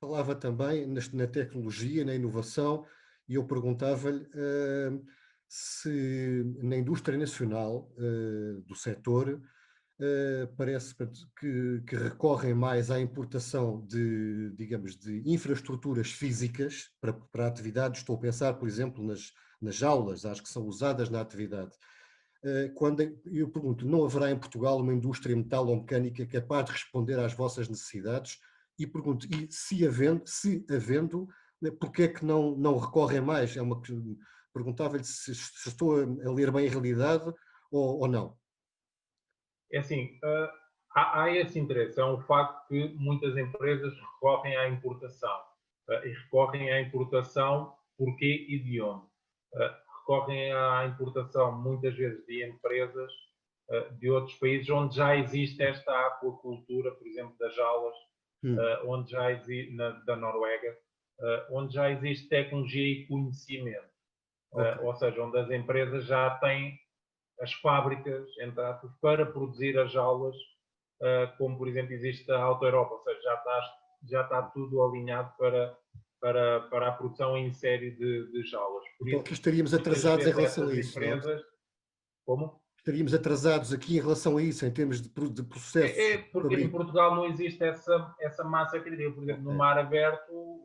falava também na tecnologia, na inovação, e eu perguntava-lhe se na indústria nacional do setor parece portanto, que recorrem mais à importação de, digamos, de infraestruturas físicas para a atividade. Estou a pensar, por exemplo, nas aulas, acho que são usadas na atividade. Quando eu pergunto, não haverá em Portugal uma indústria metalomecânica capaz de responder às vossas necessidades? E pergunto, e se havendo, porque é que não recorrem mais? Perguntava-lhe se estou a ler bem a realidade ou não. É assim, há esse interesse. É um facto que muitas empresas recorrem à importação. E recorrem à importação porquê e de onde? Recorrem à importação muitas vezes de empresas de outros países onde já existe esta aquacultura, por exemplo, das jaulas, onde já existe, da Noruega, onde já existe tecnologia e conhecimento. Ok. Ou seja, onde as empresas já têm as fábricas, entre aspas, para produzir as jaulas, como por exemplo existe a Auto Europa, ou seja, já está tudo alinhado para a produção em série de jaulas. Por Então isso, aqui estaríamos muitas atrasados em vezes relação a essas isso, não? empresas, como? Estaríamos atrasados aqui em relação a isso, em termos de processos É de porque em fabrico. Portugal não existe essa massa crítica. Por exemplo, Ok, no mar aberto,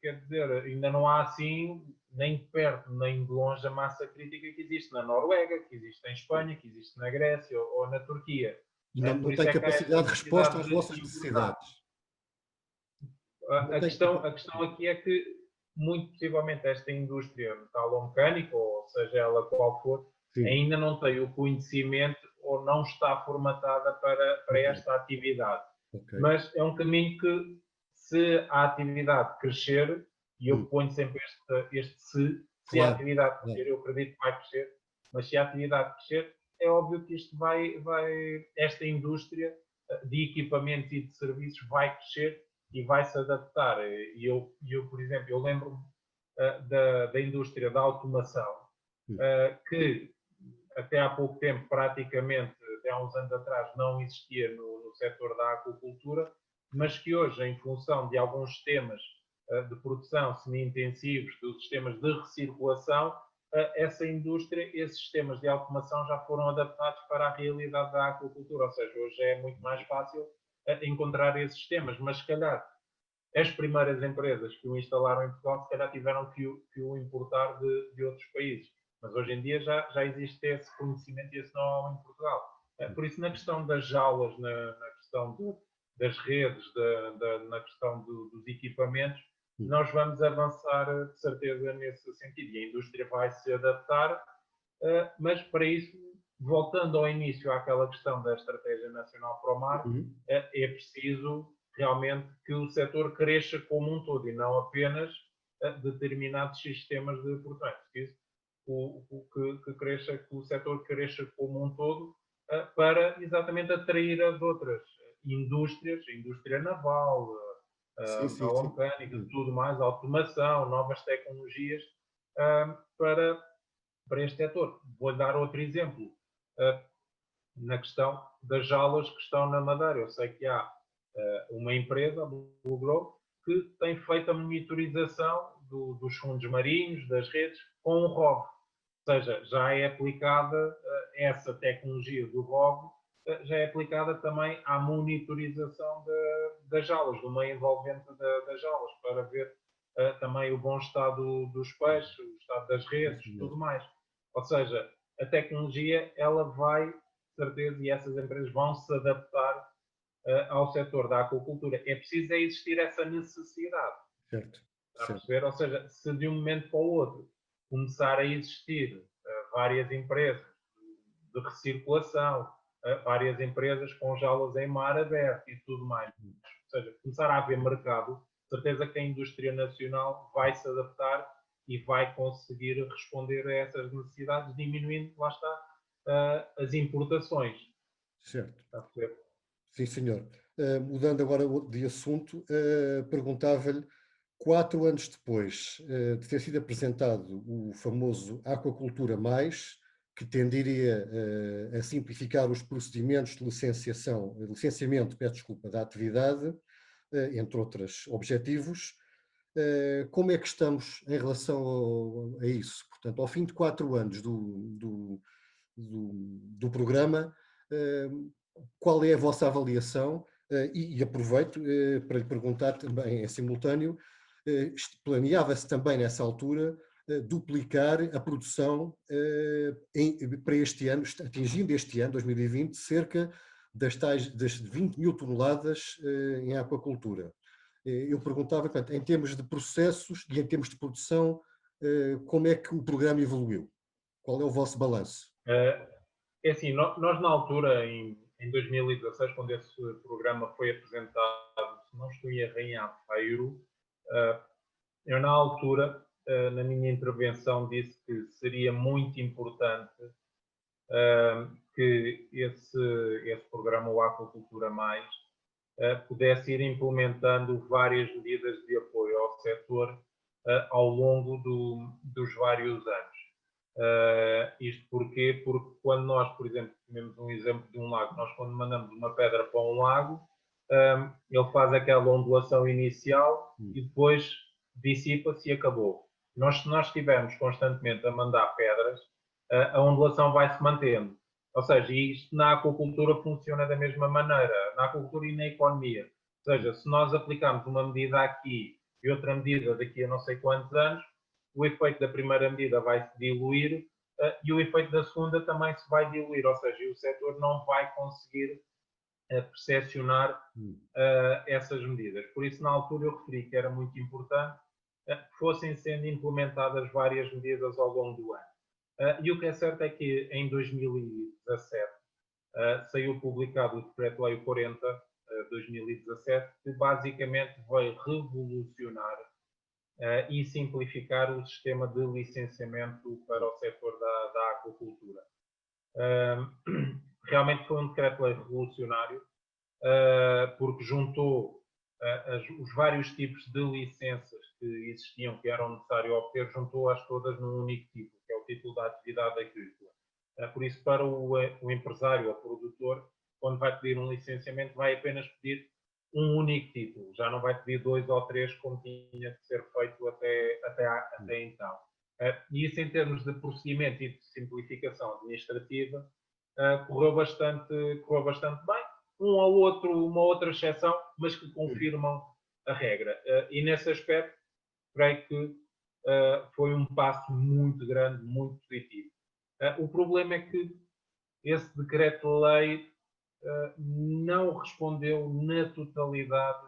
quer dizer, ainda não há assim, nem de perto, nem de longe, a massa crítica que existe na Noruega, que existe em Espanha, que existe na Grécia ou na Turquia. e não Por tem isso é que há esta capacidade de resposta necessidade às de vossas importar. necessidades. Não A tem questão, capa- a questão aqui é que, muito possivelmente, esta indústria metalomecânica, ou seja ela qual for, Sim, ainda não tem o conhecimento ou não está formatada para ok, esta atividade. ok. Mas é um caminho que, se a atividade crescer, e eu Hum, ponho sempre este se a claro, atividade claro. crescer, eu acredito que vai crescer, mas se a atividade crescer, é óbvio que isto esta indústria de equipamentos e de serviços vai crescer e vai se adaptar. E eu, por exemplo, eu lembro-me da indústria da automação, Hum, que até há pouco tempo, praticamente, até há uns anos atrás, não existia no setor da aquacultura, mas que hoje, em função de alguns sistemas de produção semi-intensivos, dos sistemas de recirculação, essa indústria, esses sistemas de automação já foram adaptados para a realidade da aquacultura, ou seja, hoje é muito mais fácil encontrar esses sistemas, mas se calhar as primeiras empresas que o instalaram em Portugal, se calhar tiveram que o importar de outros países. Mas hoje em dia já existe esse conhecimento e esse know-how em Portugal. Por isso, na questão das jaulas, na questão das redes, na questão dos equipamentos, hum. nós vamos avançar de certeza nesse sentido. E a indústria vai se adaptar, mas para isso, voltando ao início àquela questão da Estratégia Nacional para o Mar, Uhum. é preciso realmente que o setor cresça como um todo e não apenas determinados sistemas de produção. Preciso que o setor cresça como um todo para exatamente atrair as outras indústrias, a indústria naval, Sim, sim, sim. metalomecânica, Hum. tudo mais, automação, novas tecnologias, para este setor. Vou dar outro exemplo. Uh, Na questão das jaulas que estão na Madeira. Eu sei que há uma empresa, a Blue Grove, que tem feito a monitorização dos fundos marinhos, das redes, com o ROV. Ou seja, já é aplicada essa tecnologia do ROV, já é aplicada também à monitorização das jaulas, do meio envolvente das jaulas, para ver também o bom estado dos peixes, o estado das Sim, redes, senhor. tudo mais. Ou seja, a tecnologia ela vai, de certeza, e essas empresas vão se adaptar ao setor da aquacultura. É preciso existir essa necessidade, Certo, está a certo. perceber? Ou seja, se de um momento para o outro começar a existir várias empresas de recirculação, várias empresas com jaulas em mar aberto e tudo mais, ou seja, começar a haver mercado, certeza que a indústria nacional vai se adaptar e vai conseguir responder a essas necessidades, diminuindo, lá está, as importações. Certo. Está a perceber? Sim, senhor. Mudando agora de assunto, perguntava-lhe, 4 anos depois de ter sido apresentado o famoso Aquacultura Mais, que tenderia a simplificar os procedimentos de licenciamento, peço desculpa, da atividade, entre outros objetivos. Como é que estamos em relação a isso? Portanto, ao fim de 4 anos do programa, qual é a vossa avaliação? E aproveito para lhe perguntar também em simultâneo, planeava-se também nessa altura duplicar a produção para este ano, atingindo este ano, 2020, cerca das 20 mil toneladas em aquacultura. Eu perguntava, portanto, em termos de processos e em termos de produção, como é que o programa evoluiu? Qual é o vosso balanço? É assim, nós na altura, em 2016, quando esse programa foi apresentado, se não estou em erro, em Aveiro, eu na altura, na minha intervenção, disse que seria muito importante que esse programa, o Aquacultura Mais, pudesse ir implementando várias medidas de apoio ao setor ao longo dos vários anos. Isto porquê? Porque quando nós, por exemplo, temos um exemplo de um lago, nós quando mandamos uma pedra para um lago, ele faz aquela ondulação inicial e depois dissipa-se e acabou. Se nós estivermos constantemente a mandar pedras, a ondulação vai se mantendo. Ou seja, isto na aquacultura funciona da mesma maneira, na aquacultura e na economia. Ou seja, se nós aplicarmos uma medida aqui e outra medida daqui a não sei quantos anos, o efeito da primeira medida vai se diluir e o efeito da segunda também se vai diluir. Ou seja, o setor não vai conseguir percepcionar essas medidas. Por isso, na altura, eu referi que era muito importante que fossem sendo implementadas várias medidas ao longo do ano. E o que é certo é que em 2017 saiu publicado o Decreto-Lei 40/2017, que basicamente veio revolucionar e simplificar o sistema de licenciamento para o setor da aquacultura. Realmente foi um decreto-lei revolucionário, porque juntou os vários tipos de licenças que existiam, que eram necessários obter, juntou-as todas num único título, que é o título da atividade agrícola. Por isso, para o empresário ou produtor, quando vai pedir um licenciamento, vai apenas pedir um único título, já não vai pedir 2 ou 3 como tinha de ser feito até então. E isso, em termos de procedimento e de simplificação administrativa, correu bastante bem. Uma outra exceção, mas que confirmam a regra. E nesse aspecto, creio que foi um passo muito grande, muito positivo. O problema é que esse decreto-lei não respondeu na totalidade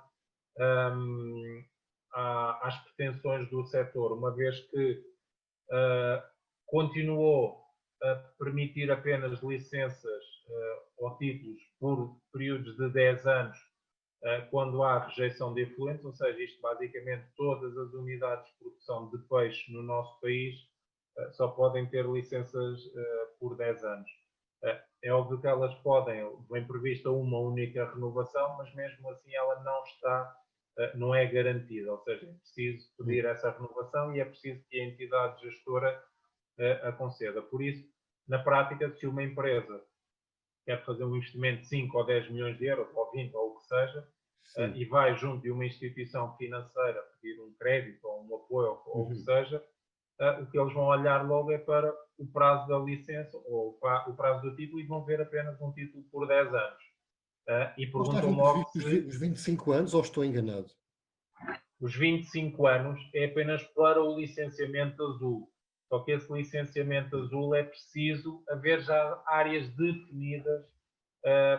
às pretensões do setor, uma vez que continuou a permitir apenas licenças ou títulos por períodos de 10 anos quando há rejeição de efluentes, ou seja, isto basicamente todas as unidades de produção de peixe no nosso país só podem ter licenças por 10 anos. É óbvio que elas vem prevista uma única renovação, mas mesmo assim ela não é garantida, ou seja, é preciso pedir essa renovação e é preciso que a entidade gestora a conceda. Por isso, na prática, se uma empresa quer fazer um investimento de 5 ou 10 milhões de euros, ou 20, ou o que seja, e vai junto de uma instituição financeira pedir um crédito, ou um apoio, ou o que seja, o que eles vão olhar logo é para o prazo da licença, ou o prazo do título, e vão ver apenas um título por 10 anos. E perguntam logo se... Os 25 anos, ou estou enganado? Os 25 anos é apenas para o licenciamento azul. Só que esse licenciamento azul é preciso haver já áreas definidas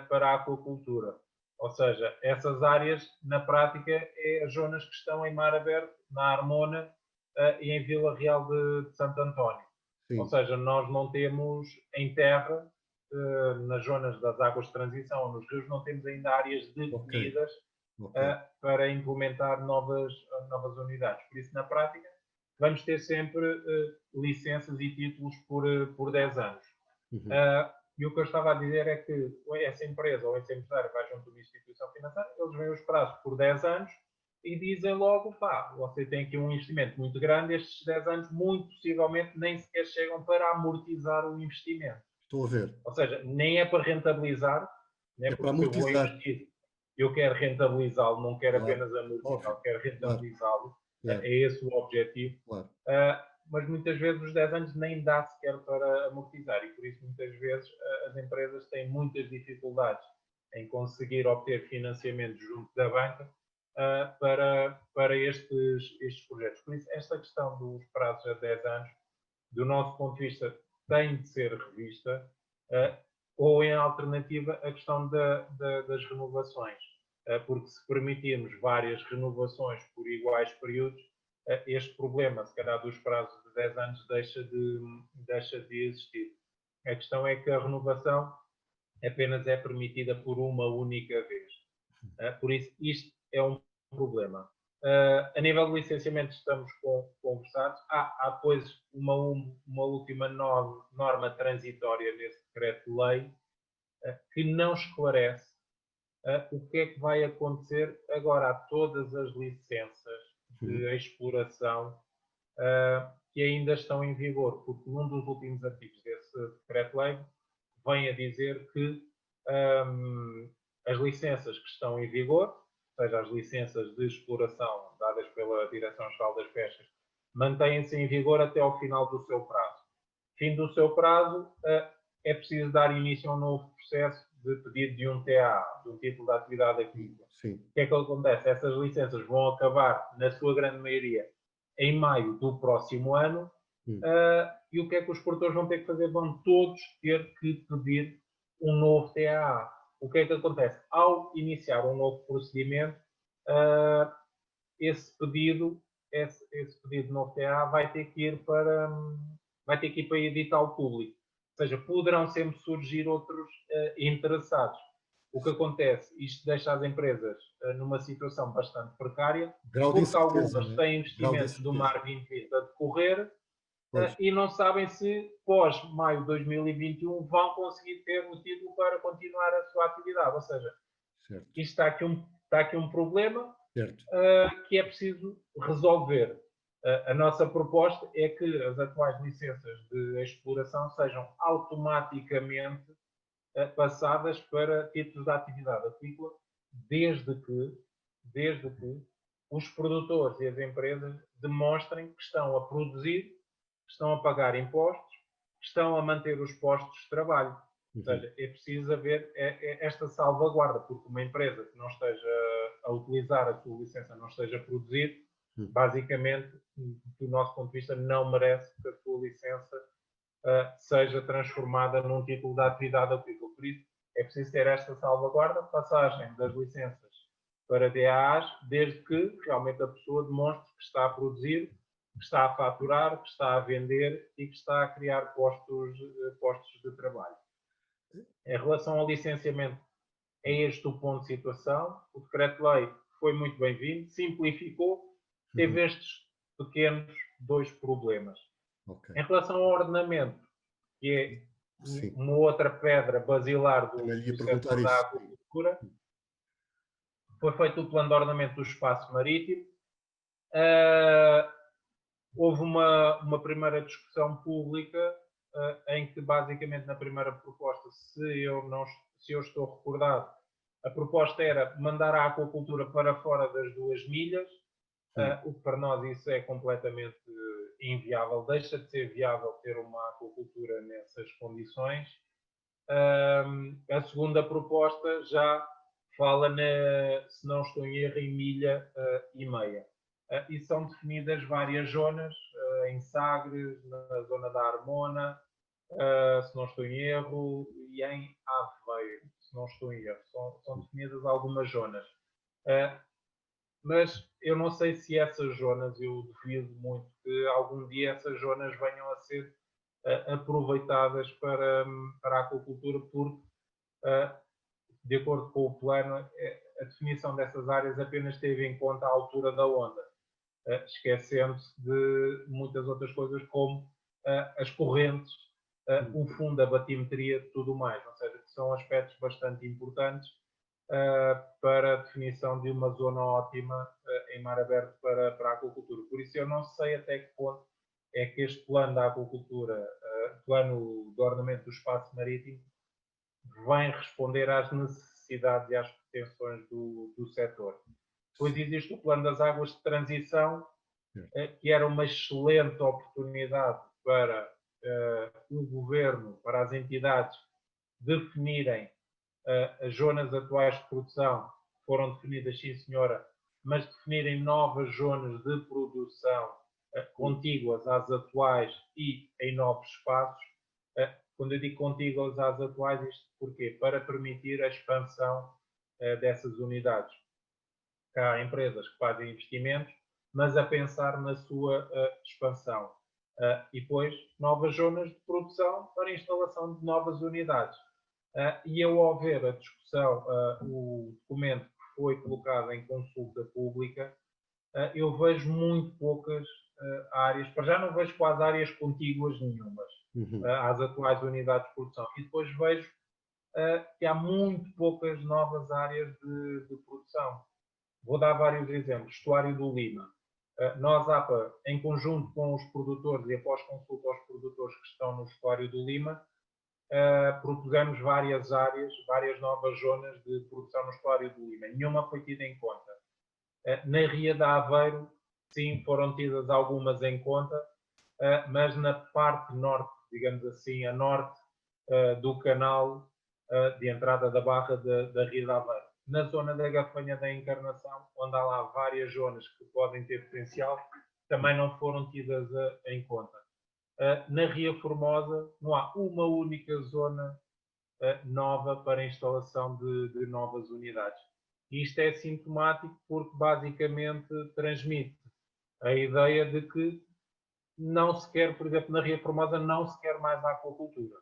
para a aquacultura. Ou seja, essas áreas, na prática, é as zonas que estão em mar aberto, na Armona e em Vila Real de Santo António. Sim. Ou seja, nós não temos em terra, nas zonas das águas de transição ou nos rios, não temos ainda áreas definidas para implementar novas unidades. Por isso, na prática, vamos ter sempre licenças e títulos por 10 anos. E o que eu estava a dizer é que essa empresa ou esse empresário vai junto a uma instituição financeira, eles veem os prazos por 10 anos e dizem logo, você tem aqui um investimento muito grande, estes 10 anos muito possivelmente nem sequer chegam para amortizar o investimento. Estou a ver. Ou seja, nem é para rentabilizar, nem é para porque amortizar. eu vou investir. eu quero rentabilizá-lo, não quero Claro, apenas amortizá-lo, óbvio, quero claro, rentabilizá-lo. claro, É esse o objetivo. claro. Mas muitas vezes os 10 anos nem dá sequer para amortizar e por isso muitas vezes as empresas têm muitas dificuldades em conseguir obter financiamento junto da banca para estes projetos. Por isso, esta questão dos prazos a 10 anos, do nosso ponto de vista, tem de ser revista, ou em alternativa a questão das renovações, porque se permitirmos várias renovações por iguais períodos, este problema, se calhar dos prazos de 10 anos, deixa de existir. A questão é que a renovação apenas é permitida por uma única vez. Por isso, isto é um problema. A nível de licenciamento estamos conversados. Há depois uma última norma transitória nesse decreto-lei que não esclarece o que é que vai acontecer agora a todas as licenças de exploração que ainda estão em vigor, porque num dos últimos artigos desse decreto-lei vem a dizer que as licenças que estão em vigor, ou seja, as licenças de exploração dadas pela Direção-Geral das Pescas, mantêm-se em vigor até ao final do seu prazo. Fim do seu prazo, é preciso dar início a um novo processo de pedido de um TA, de um título de atividade agrícola. Sim. O que é que acontece? Essas licenças vão acabar, na sua grande maioria, em maio do próximo ano, e o que é que os produtores vão ter que fazer? Vão todos ter que pedir um novo TAA. O que é que acontece? Ao iniciar um novo procedimento, esse pedido de novo TAA vai ter que ir para edital público. Ou seja, poderão sempre surgir outros interessados. O que acontece? Isto deixa as empresas numa situação bastante precária, porque algumas têm investimentos do MAR 2020 a decorrer e não sabem se, pós maio de 2021, vão conseguir ter o título para continuar a sua atividade. Ou seja, isto está aqui um problema que é preciso resolver. A nossa proposta é que as atuais licenças de exploração sejam automaticamente passadas para títulos de atividade agrícola, desde que os produtores e as empresas demonstrem que estão a produzir, que estão a pagar impostos, que estão a manter os postos de trabalho. Ou seja, é preciso haver esta salvaguarda, porque uma empresa que não esteja a utilizar a sua licença, não esteja a produzir, basicamente, do nosso ponto de vista, não merece que a sua licença seja transformada num título de atividade agrícola. Por isso, é preciso ter esta salvaguarda, passagem das licenças para DAAs, desde que realmente a pessoa demonstre que está a produzir, que está a faturar, que está a vender e que está a criar postos de trabalho. Em relação ao licenciamento, é este o ponto de situação. O decreto-lei foi muito bem-vindo, simplificou, teve estes pequenos dois problemas. Em relação ao ordenamento, que é uma outra pedra basilar do setor da aquacultura, foi feito o plano de ordenamento do espaço marítimo. Houve uma primeira discussão pública em que, basicamente, na primeira proposta, se eu estou recordado, a proposta era mandar a aquacultura para fora das 2 milhas, o que para nós isso é completamente inviável. Deixa de ser viável ter uma aquacultura nessas condições. A segunda proposta já fala, se não estou em erro, em 1,5 milhas. E são definidas várias zonas, em Sagres, na zona da Armona, se não estou em erro, e em Aveiro, se não estou em erro. São definidas algumas zonas. Mas eu não sei se essas zonas, eu duvido muito que algum dia essas zonas venham a ser aproveitadas para a aquacultura, porque, de acordo com o plano, a definição dessas áreas apenas teve em conta a altura da onda, esquecendo-se de muitas outras coisas, como as correntes, o fundo, a batimetria, tudo mais. Ou seja, que são aspectos bastante importantes para a definição de uma zona ótima em mar aberto para a aquacultura. Por isso, eu não sei até que ponto é que este plano da aquacultura, plano de ordenamento do espaço marítimo, vem responder às necessidades necessidades e às pretensões do setor. Depois existe o Plano das Águas de Transição, que era uma excelente oportunidade para o governo, para as entidades definirem as zonas atuais de produção, foram definidas, sim senhora, mas definirem novas zonas de produção contíguas às atuais e em novos espaços. Quando eu digo contíguas às atuais, isto porquê? Para permitir a expansão dessas unidades. Há empresas que fazem investimentos, mas a pensar na sua expansão. E depois, novas zonas de produção para a instalação de novas unidades. E ao ver a discussão, o documento que foi colocado em consulta pública, eu vejo muito poucas áreas, para já não vejo quase áreas contíguas nenhumas às atuais unidades de produção. E depois vejo que há muito poucas novas áreas de produção. Vou dar vários exemplos. Estuário do Lima. Nós, APA, em conjunto com os produtores e após consulta aos produtores que estão no Estuário do Lima, propusemos várias áreas, várias novas zonas de produção no Estuário do Lima. Nenhuma foi tida em conta. Na Ria de Aveiro, sim, foram tidas algumas em conta, mas na parte norte, digamos assim, a norte do canal de entrada da Barra da Ria de Aveiro. Na zona da Gafanha da Encarnação, onde há lá várias zonas que podem ter potencial, também não foram tidas em conta. Na Ria Formosa, não há uma única zona nova para a instalação de novas unidades. E isto é sintomático porque, basicamente, transmite a ideia de que não se quer, por exemplo, na Ria Formosa, não se quer mais a aquacultura.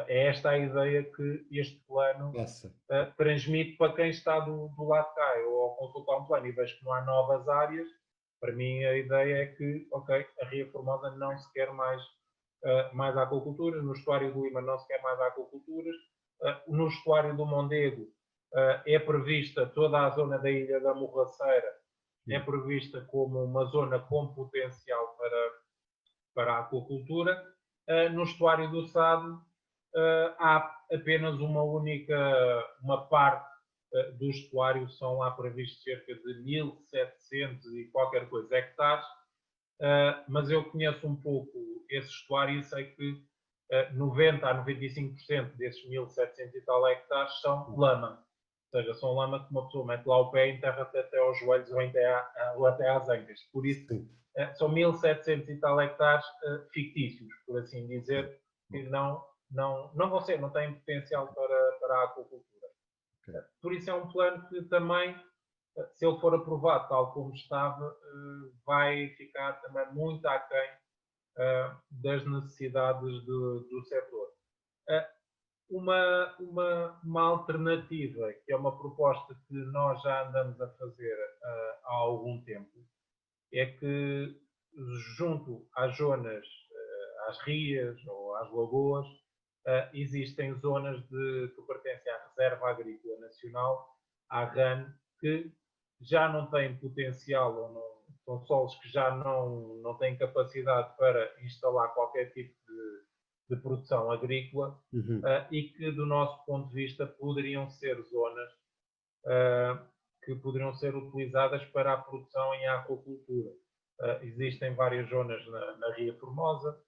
É esta a ideia que este plano transmite para quem está do lado de cá. Eu, ao consultar um plano e vejo que não há novas áreas, para mim a ideia é que, ok, a Ria Formosa não se quer mais aquaculturas, no Estuário do Lima não se quer mais aquaculturas, no Estuário do Mondego é prevista toda a zona da Ilha da Morraceira, é prevista como uma zona com potencial para a aquacultura. No Estuário do Sado há apenas uma parte do estuário, são lá previstos cerca de 1.700 e qualquer coisa hectares, mas eu conheço um pouco esse estuário e sei que 90% a 95% desses 1.700 e tal hectares são lama. Ou seja, são lama que uma pessoa mete lá o pé e enterra-se até aos joelhos ou até às ancas. Por isso, são 1.700 e tal hectares fictícios, por assim dizer, que não vão ser, não têm potencial para a aquacultura. Por isso é um plano que também, se ele for aprovado tal como estava, vai ficar também muito aquém das necessidades do setor. Uma alternativa, que é uma proposta que nós já andamos a fazer há algum tempo, é que junto às zonas, às rias ou às lagoas, existem zonas que pertencem à Reserva Agrícola Nacional, à RAN, que já não têm potencial, ou não, são solos que já não têm capacidade para instalar qualquer tipo de produção agrícola e que, do nosso ponto de vista, poderiam ser zonas que poderiam ser utilizadas para a produção em aquacultura. Existem várias zonas na Ria Formosa,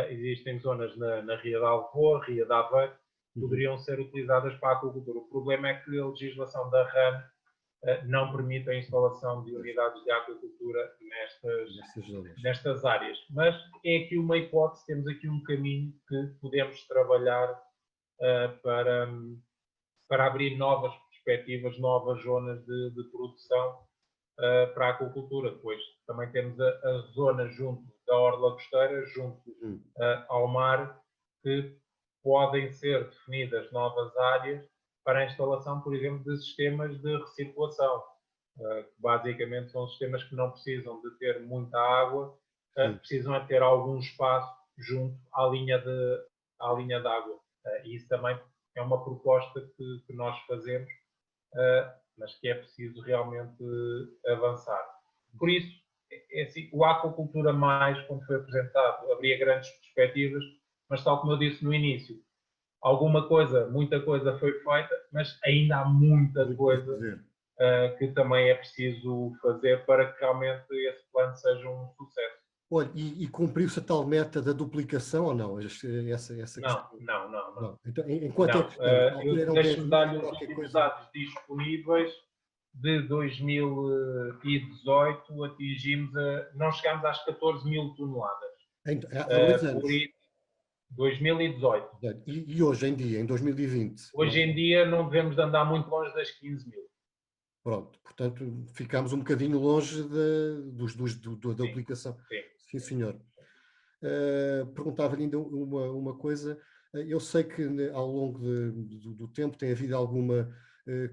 existem zonas na Ria de Alvor, Ria de Aveiro, que poderiam ser utilizadas para a aquacultura. O problema é que a legislação da RAN não permite a instalação de unidades de aquacultura nestas áreas. Mas é aqui uma hipótese, temos aqui um caminho que podemos trabalhar para abrir novas perspectivas, novas zonas de produção para a aquacultura. Depois também temos a zona junto da orla costeira, junto ao mar, que podem ser definidas novas áreas para a instalação, por exemplo, de sistemas de recirculação, que basicamente são sistemas que não precisam de ter muita água, precisam de ter algum espaço junto à linha de água. E isso também é uma proposta que nós fazemos, mas que é preciso realmente avançar. Por isso, assim, o Aquacultura Mais, quando foi apresentado, abria grandes perspectivas, mas tal como eu disse no início, alguma coisa, muita coisa foi feita, mas ainda há muita Muito por coisa fazer. que também é preciso fazer para que realmente esse plano seja um sucesso. Olha, e cumpriu-se a tal meta da duplicação ou não? Essa Não, questão. não, não, não. Não. Então, em quanto é que Não, estamos? Na altura eram 10 deixe-me mil dar-lhe e os qualquer últimos coisa. dados disponíveis. De 2018 atingimos, não chegámos às 14 mil toneladas. Há 2 anos. Por isso, 2018. E hoje em dia, em 2020, Hoje em dia não devemos de andar muito longe das 15 mil. pronto, portanto, ficámos um bocadinho longe da Sim, aplicação. sim. Sim, senhor. Perguntava-lhe ainda uma coisa. Eu sei que ao longo do tempo tem havido alguma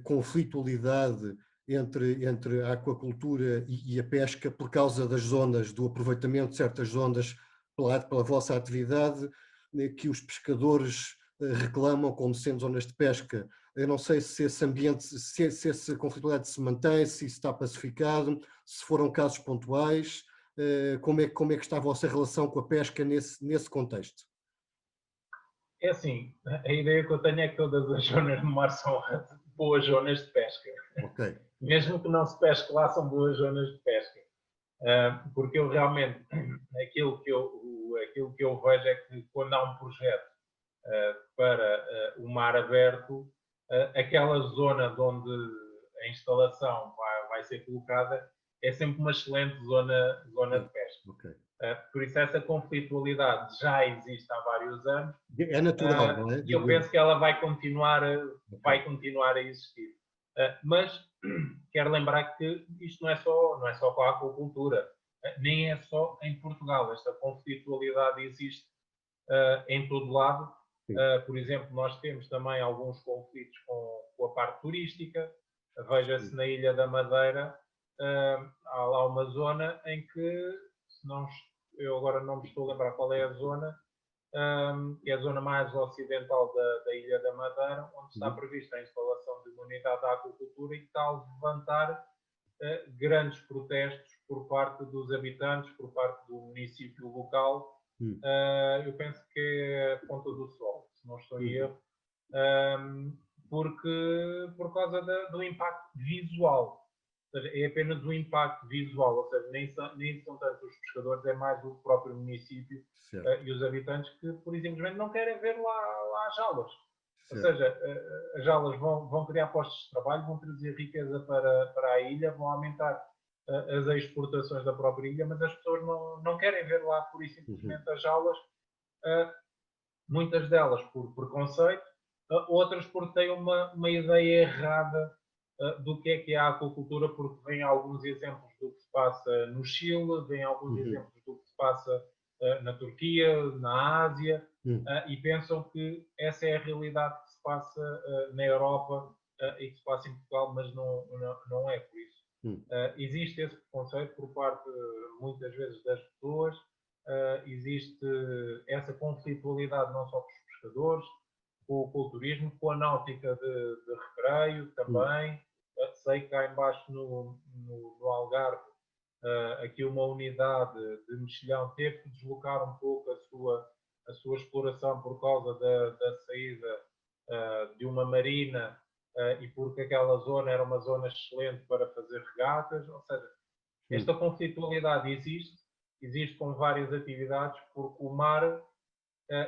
conflitualidade entre a aquacultura e a pesca por causa das zonas, do aproveitamento de certas zonas pela vossa atividade, que os pescadores reclamam como sendo zonas de pesca. Eu não sei se esse ambiente, se essa conflitualidade se mantém, se isso está pacificado, se foram casos pontuais. Como é que está a vossa relação com a pesca nesse contexto? É assim, a ideia que eu tenho é que todas as zonas do mar são boas zonas de pesca. Ok. Mesmo que não se pesque lá, são boas zonas de pesca. Porque eu realmente, aquilo que eu vejo é que quando há um projeto para o mar aberto, aquela zona de onde a instalação vai ser colocada é sempre uma excelente zona de pesca. Ok. Por isso essa conflitualidade já existe há vários anos É natural, não é? e eu Digo eu. penso que ela Ok. vai continuar a existir. Mas quero lembrar que isto não é só com a aquacultura, nem é só em Portugal. Esta conflitualidade existe em todo lado. Sim. Por exemplo, nós temos também alguns conflitos com a parte turística. Veja-se na Ilha da Madeira, há lá uma zona em que, se não, eu agora não me estou a lembrar qual é a zona, que é a zona mais ocidental da Ilha da Madeira, onde está Uhum. prevista a instalação de uma unidade de aquacultura e que está a levantar grandes protestos por parte dos habitantes, por parte do município local. Uhum. Eu penso que é a Ponta do Sol, se não estou em Uhum. erro, por causa do impacto visual. Ou seja, é apenas o impacto visual, ou seja, nem são tanto os pescadores, é mais o próprio município Certo, e os habitantes que, por exemplo, não querem ver lá as jaulas. Ou certo. seja, as jaulas vão criar postos de trabalho, vão trazer riqueza para a ilha, vão aumentar as exportações da própria ilha, mas as pessoas não querem ver lá pura e Uhum. simplesmente as jaulas, muitas delas por preconceito, outras porque têm uma ideia errada do que é a aquacultura, porque vêm alguns exemplos do que se passa no Chile, vêm alguns Uhum. exemplos do que se passa na Turquia, na Ásia, Uhum. e pensam que essa é a realidade que se passa na Europa e que se passa em Portugal, mas não é por isso. Uhum. Existe esse preconceito por parte, muitas vezes, das pessoas, existe essa conflitualidade não só com os pescadores, com o turismo, com a náutica de recreio Uhum. também. Sei que cá embaixo no Algarve, aqui uma unidade de mexilhão teve que deslocar um pouco a sua exploração por causa da saída de uma marina e porque aquela zona era uma zona excelente para fazer regatas. Ou seja, Uhum. esta conflitualidade existe com várias atividades, porque o mar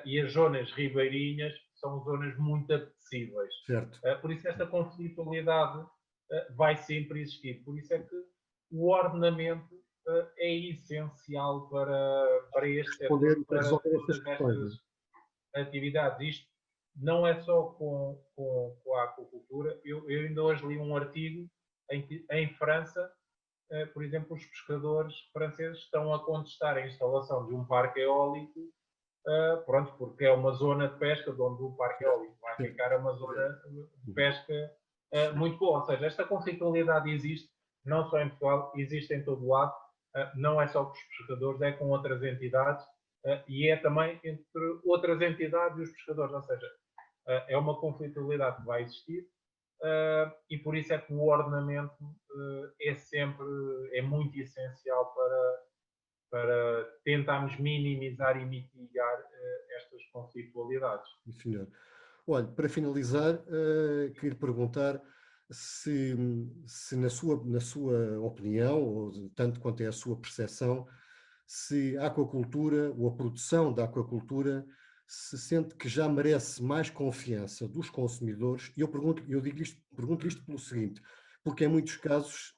e as zonas ribeirinhas são zonas muito apetecíveis. Certo. Por isso esta conflitualidade vai sempre existir. Por isso é que o ordenamento é essencial para este Responder setor, e para para resolver essas todas questões, não estas é? atividades. Isto não é só com a aquacultura. Eu ainda hoje li um artigo em que em França, por exemplo, os pescadores franceses estão a contestar a instalação de um parque eólico, pronto, porque é uma zona de pesca de onde o parque Certo. eólico vai Certo. ficar, é uma zona de Uhum. pesca muito boa. Ou seja, esta conflitualidade existe, não só em Portugal, existe em todo o lado, não é só com os pescadores, é com outras entidades e é também entre outras entidades e os pescadores. Ou seja, é uma conflitualidade que vai existir e por isso é que o ordenamento é muito essencial para tentarmos minimizar e mitigar estas conflitualidades. Sim, senhor. Olha, para finalizar, queria lhe perguntar se na sua opinião, ou tanto quanto é a sua percepção, se a aquacultura ou a produção da aquacultura se sente que já merece mais confiança dos consumidores. E pergunto isto pelo seguinte, porque em muitos casos,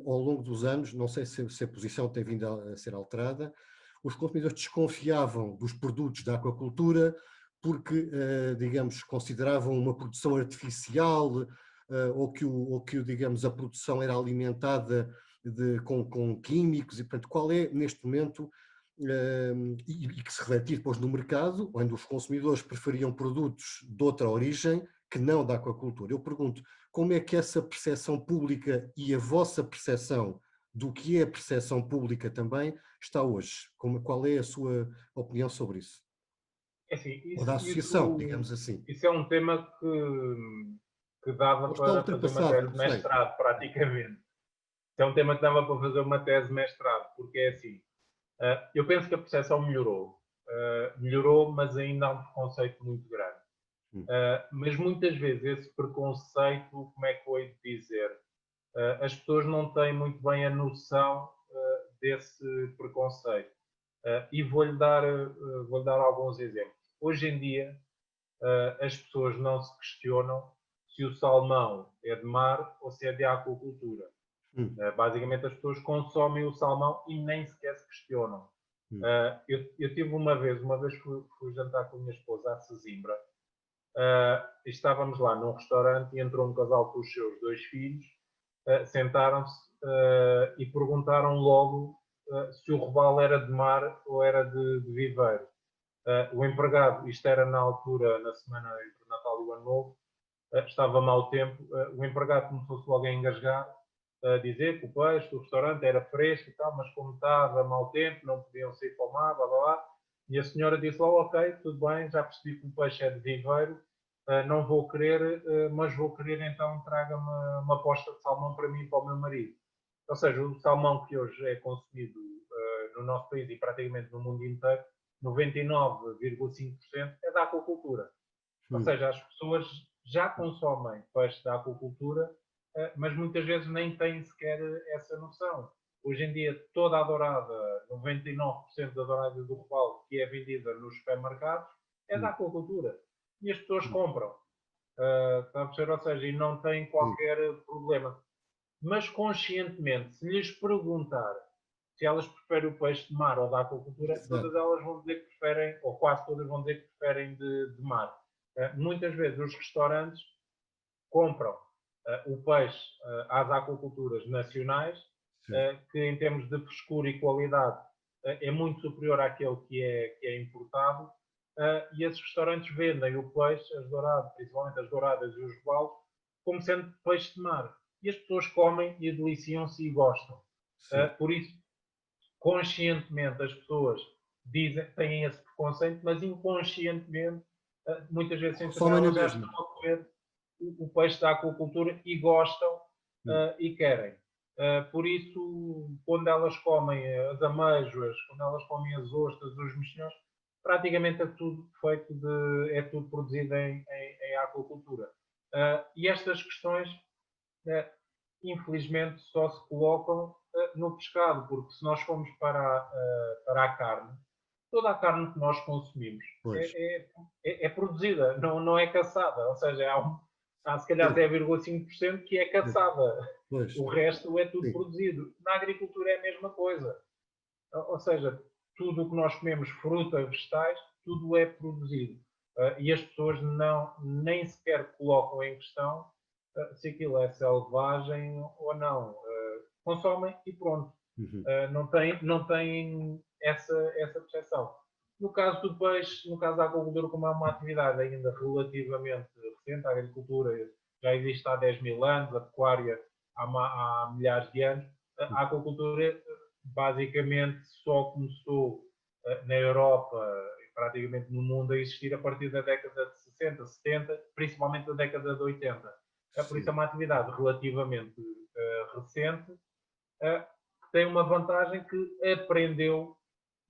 ao longo dos anos, não sei se a posição tem vindo a ser alterada, os consumidores desconfiavam dos produtos da aquacultura porque, digamos, consideravam uma produção artificial, digamos, a produção era alimentada com químicos, e, portanto, qual é, neste momento, e que se refletir depois no mercado, onde os consumidores preferiam produtos de outra origem que não da aquacultura. Eu pergunto, como é que essa percepção pública e a vossa percepção do que é a percepção pública também está hoje? Qual é a sua opinião sobre isso? É assim, Ou da associação, digamos assim. isso é um tema que dava Ou está para fazer uma ultrapassado, tese não de sei. mestrado, praticamente. Isso é um tema que dava para fazer uma tese de mestrado, porque é assim, eu penso que a percepção melhorou. Melhorou, mas ainda há um preconceito muito grande. Hum, Mas muitas vezes esse preconceito, como é que eu hei de dizer? As pessoas não têm muito bem a noção desse preconceito. E vou-lhe dar alguns exemplos. Hoje em dia, as pessoas não se questionam se o salmão é de mar ou se é de aquacultura. hum, Basicamente, as pessoas consomem o salmão e nem sequer se questionam. hum, Eu tive uma vez fui jantar com a minha esposa a Sesimbra, estávamos lá num restaurante e entrou um casal com os seus dois filhos, sentaram-se e perguntaram logo se o robalo era de mar ou era de viveiro. O empregado, isto era na altura, na semana entre o Natal e o Ano Novo, estava mau tempo, o empregado começou-se logo a engasgar, a dizer que o peixe do restaurante era fresco e tal, mas como estava mau tempo, não podiam sair para o mar, blá blá blá. E a senhora disse logo, ok, tudo bem, já percebi que o peixe é de viveiro, não vou querer, mas vou querer então traga-me uma posta de salmão para mim e para o meu marido. Ou seja, o salmão que hoje é consumido no nosso país e praticamente no mundo inteiro, 99,5% é da aquacultura. Ou hum. seja, as pessoas já consomem peixe da aquacultura, mas muitas vezes nem têm sequer essa noção. Hoje em dia, toda a dourada, 99% da dourada do robalo que é vendida nos supermercados é da Hum, aquacultura. E as pessoas hum, compram. Está a perceber? Ou seja, e não têm sim, qualquer problema. Mas conscientemente, se lhes perguntar se elas preferem o peixe de mar ou da aquacultura, todas exato. elas vão dizer que preferem, ou quase todas vão dizer que preferem de mar. Muitas vezes os restaurantes compram o peixe às aquaculturas nacionais, Sim, que em termos de frescura e qualidade é muito superior àquele que é importado, e esses restaurantes vendem o peixe, as douradas, principalmente as douradas e os robalos, como sendo peixe de mar. E as pessoas comem e deliciam-se e gostam. sim. Por isso, conscientemente as pessoas dizem, têm esse preconceito, mas inconscientemente, muitas vezes sem saber, Consomem na elas já mesma. estão a comer o peixe da aquacultura e gostam Hum, e querem. Por isso, quando elas comem as amêijoas, quando elas comem as ostras, os mexilhões, praticamente é tudo feito é tudo produzido em aquacultura. E estas questões infelizmente só se colocam no pescado, porque se nós formos para a carne, toda a carne que nós consumimos pois, é produzida, não é caçada. Ou seja, há se calhar sim, 0,5% que é sim, caçada. pois, O resto é tudo sim. produzido. Na agricultura é a mesma coisa. Ou seja, tudo o que nós comemos, fruta, vegetais, tudo é produzido. E as pessoas nem sequer colocam em questão se aquilo é selvagem ou não. Consomem e pronto. Uhum, Não têm essa percepção. No caso do peixe, no caso da aquacultura, como é uma atividade ainda relativamente recente, a agricultura já existe há 10 mil anos, a pecuária há milhares de anos, uhum, a aquacultura basicamente só começou na Europa e praticamente no mundo a existir a partir da década de 60, 70, principalmente da década de 80. Por isso é sim, uma atividade relativamente recente, que tem uma vantagem que aprendeu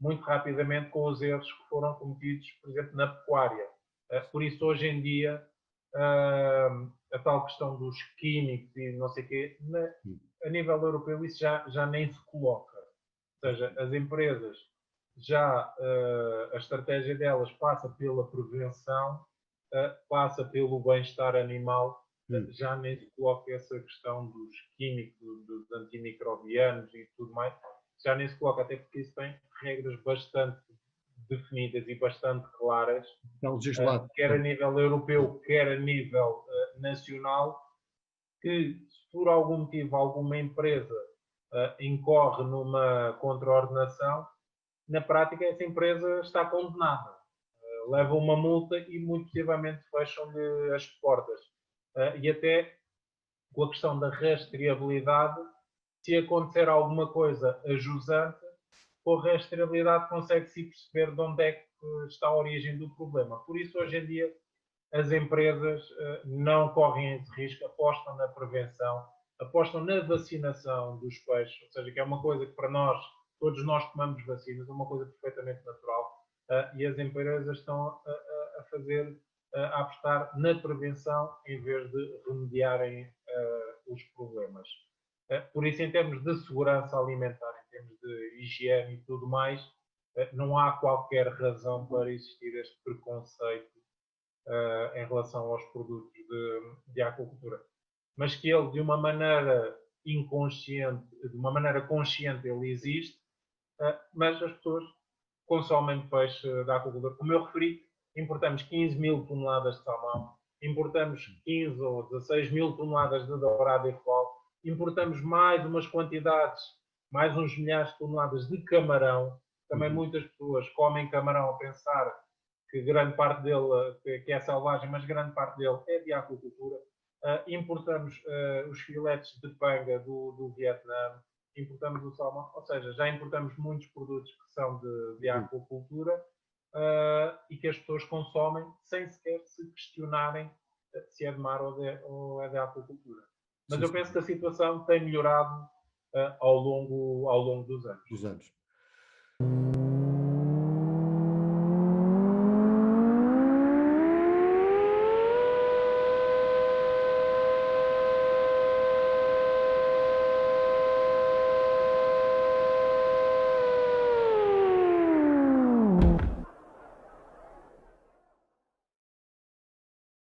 muito rapidamente com os erros que foram cometidos, por exemplo, na pecuária. Por isso, hoje em dia, a tal questão dos químicos e não sei o quê, a nível europeu isso já nem se coloca. Ou seja, as empresas a estratégia delas passa pela prevenção, passa pelo bem-estar animal, já nem se coloca essa questão dos químicos, dos antimicrobianos e tudo mais, já nem se coloca, até porque isso tem regras bastante definidas e bastante claras, quer a nível europeu, quer a nível nacional, que se por algum motivo alguma empresa incorre numa contraordenação, na prática essa empresa está condenada. Leva uma multa e muito possivelmente fecham-lhe as portas. E até com a questão da rastreabilidade, se acontecer alguma coisa ajusante, com a rastreabilidade consegue-se perceber de onde é que está a origem do problema. Por isso, hoje em dia, as empresas não correm esse risco, apostam na prevenção, apostam na vacinação dos peixes, ou seja, que é uma coisa que para nós, todos nós tomamos vacinas, é uma coisa perfeitamente natural, e as empresas estão a apostar na prevenção em vez de remediarem os problemas. Por isso, em termos de segurança alimentar, em termos de higiene e tudo mais, não há qualquer razão para existir este preconceito em relação aos produtos de aquacultura. Mas que ele, de uma maneira inconsciente, de uma maneira consciente, ele existe, mas as pessoas consomem peixe da aquacultura. Como eu referi, importamos 15 mil toneladas de salmão, importamos 15 ou 16 mil toneladas de dourado e qual, importamos mais umas quantidades, mais uns milhares de toneladas de camarão. Também muitas pessoas comem camarão a pensar que grande parte dele que é selvagem, mas grande parte dele é de aquacultura. Importamos os filetes de panga do Vietnã, importamos o salmão, ou seja, já importamos muitos produtos que são de aquacultura e que as pessoas consomem sem sequer se questionarem se é de mar ou é de aquacultura. Mas eu penso que a situação tem melhorado ao longo dos anos.